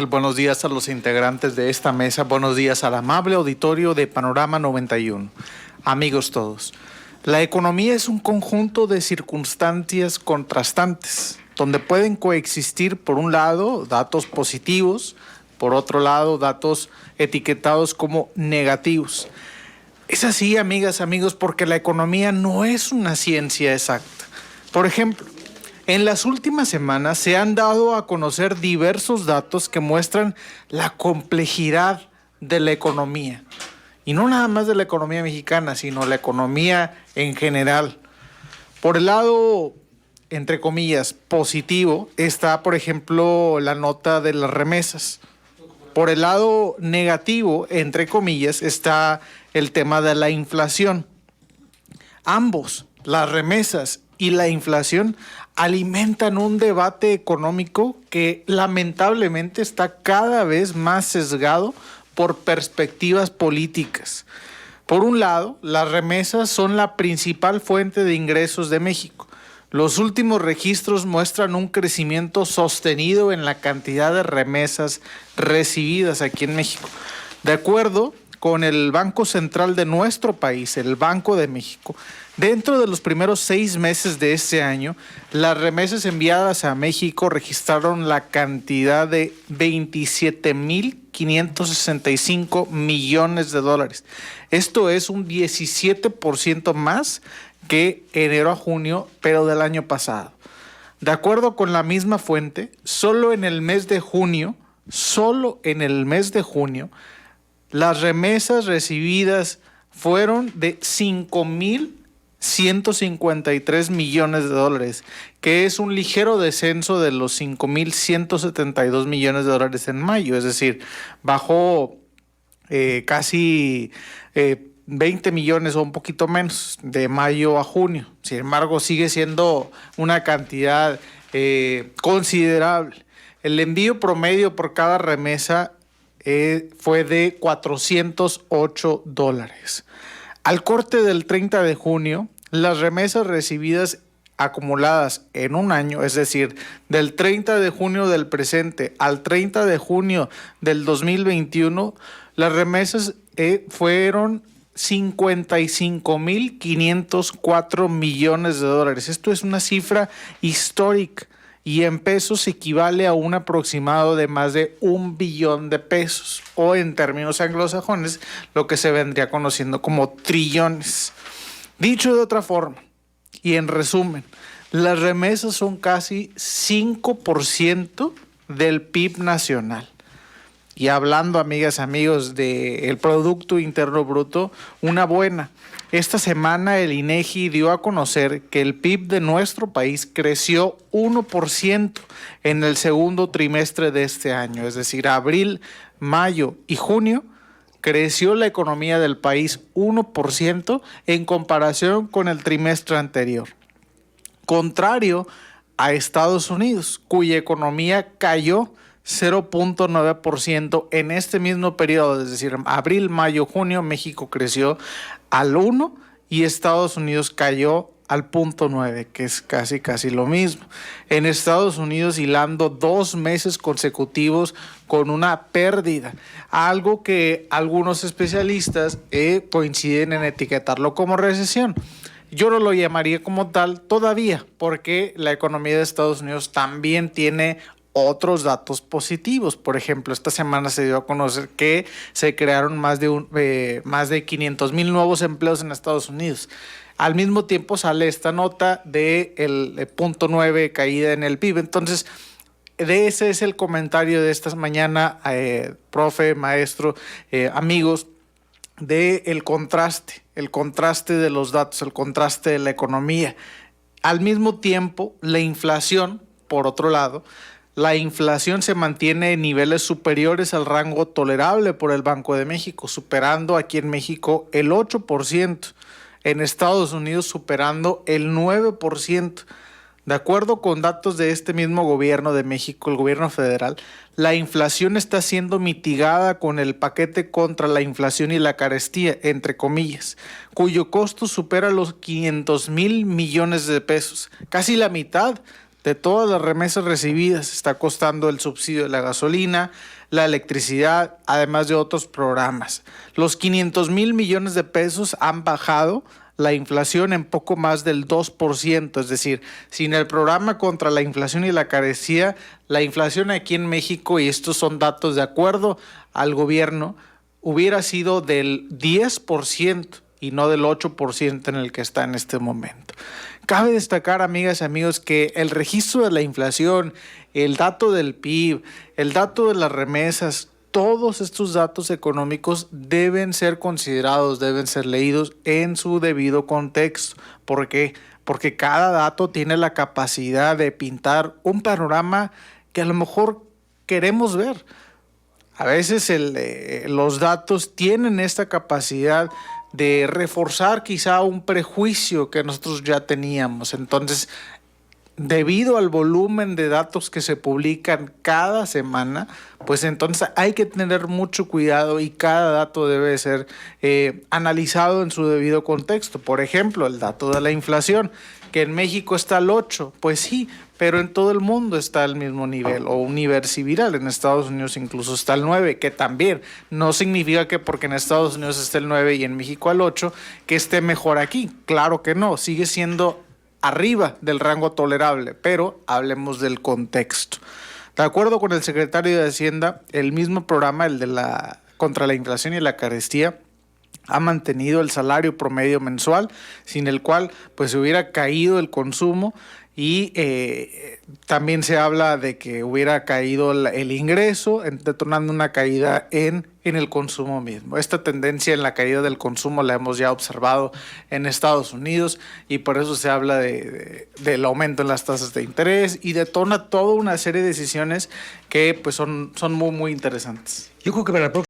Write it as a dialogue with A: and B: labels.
A: Buenos días a los integrantes de esta mesa, buenos días al amable auditorio de Panorama 91. Amigos todos, la economía es un conjunto de circunstancias contrastantes, donde pueden coexistir, por un lado, datos positivos, por otro lado, datos etiquetados como negativos. Es así, amigas, amigos, porque la economía no es una ciencia exacta. Por ejemplo, en las últimas semanas se han dado a conocer diversos datos que muestran la complejidad de la economía. Y no nada más de la economía mexicana, sino la economía en general. Por el lado, entre comillas, positivo, está, por ejemplo, la nota de las remesas. Por el lado negativo, entre comillas, está el tema de la inflación. Ambos, las remesas y la inflación, alimentan un debate económico que lamentablemente está cada vez más sesgado por perspectivas políticas. Por un lado, las remesas son la principal fuente de ingresos de México. Los últimos registros muestran un crecimiento sostenido en la cantidad de remesas recibidas aquí en México. De acuerdo con el Banco Central de nuestro país, el Banco de México, dentro de los primeros 6 meses de este año, las remesas enviadas a México registraron la cantidad de 27,565 millones de dólares. Esto es un 17% más que enero a junio, pero del año pasado. De acuerdo con la misma fuente, solo en el mes de junio, las remesas recibidas fueron de 5,153 millones de dólares, que es un ligero descenso de los 5,172 millones de dólares en mayo, es decir, bajó casi 20 millones o un poquito menos de mayo a junio. Sin embargo, sigue siendo una cantidad considerable. El envío promedio por cada remesa fue de $408. Al corte del 30 de junio, las remesas recibidas acumuladas en un año, es decir, del 30 de junio del presente al 30 de junio del 2021, las remesas fueron 55,504 millones de dólares. Esto es una cifra histórica y en pesos equivale a un aproximado de más de 1 billón de pesos, o en términos anglosajones, lo que se vendría conociendo como trillones. Dicho de otra forma, y en resumen, las remesas son casi 5% del PIB nacional. Y hablando, amigas, amigos, del Producto Interno Bruto, una buena. Esta semana el INEGI dio a conocer que el PIB de nuestro país creció 1% en el segundo trimestre de este año, es decir, abril, mayo y junio. Creció la economía del país 1% en comparación con el trimestre anterior. Contrario a Estados Unidos, cuya economía cayó 0,9% en este mismo periodo, es decir, abril, mayo, junio. México creció al 1% y Estados Unidos cayó al 0,9%, que es casi lo mismo. En Estados Unidos hilando 2 meses consecutivos con una pérdida, algo que algunos especialistas coinciden en etiquetarlo como recesión. Yo no lo llamaría como tal todavía, porque la economía de Estados Unidos también tiene otros datos positivos. Por ejemplo, esta semana se dio a conocer que se crearon más de 500,000 nuevos empleos en Estados Unidos. Al mismo tiempo sale esta nota de el 0,9 caída en el PIB. Entonces, de ese es el comentario de esta mañana, profe, maestro, amigos, de el contraste de los datos, el contraste de la economía. Al mismo tiempo, la inflación, por otro lado, la inflación se mantiene en niveles superiores al rango tolerable por el Banco de México, superando aquí en México el 8%, en Estados Unidos superando el 9%. De acuerdo con datos de este mismo gobierno de México, el gobierno federal, la inflación está siendo mitigada con el paquete contra la inflación y la carestía, entre comillas, cuyo costo supera los 500,000 millones de pesos, casi la mitad de todas las remesas recibidas. Está costando el subsidio de la gasolina, la electricidad, además de otros programas. Los 500,000 millones de pesos han bajado la inflación en poco más del 2%, es decir, sin el programa contra la inflación y la carestía, la inflación aquí en México, y estos son datos de acuerdo al gobierno, hubiera sido del 10% y no del 8% en el que está en este momento. Cabe destacar, amigas y amigos, que el registro de la inflación, el dato del PIB, el dato de las remesas, todos estos datos económicos deben ser considerados, deben ser leídos en su debido contexto. ¿Por qué? Porque cada dato tiene la capacidad de pintar un panorama que a lo mejor queremos ver. A veces los datos tienen esta capacidad de reforzar quizá un prejuicio que nosotros ya teníamos. Entonces, debido al volumen de datos que se publican cada semana, pues entonces hay que tener mucho cuidado y cada dato debe ser analizado en su debido contexto. Por ejemplo, el dato de la inflación, que en México está al 8, pues sí, pero en todo el mundo está al mismo nivel o un nivel similar. En Estados Unidos incluso está al 9, que también no significa que porque en Estados Unidos esté el 9 y en México al 8, que esté mejor aquí. Claro que no, sigue siendo arriba del rango tolerable, pero hablemos del contexto. De acuerdo con el secretario de Hacienda, el mismo programa, el de la contra la inflación y la carestía, ha mantenido el salario promedio mensual, sin el cual pues hubiera caído el consumo y también se habla de que hubiera caído el ingreso, detonando una caída en el consumo mismo. Esta tendencia en la caída del consumo la hemos ya observado en Estados Unidos y por eso se habla del aumento en las tasas de interés y detona toda una serie de decisiones que pues son muy, muy interesantes.
B: Yo creo que para la próxima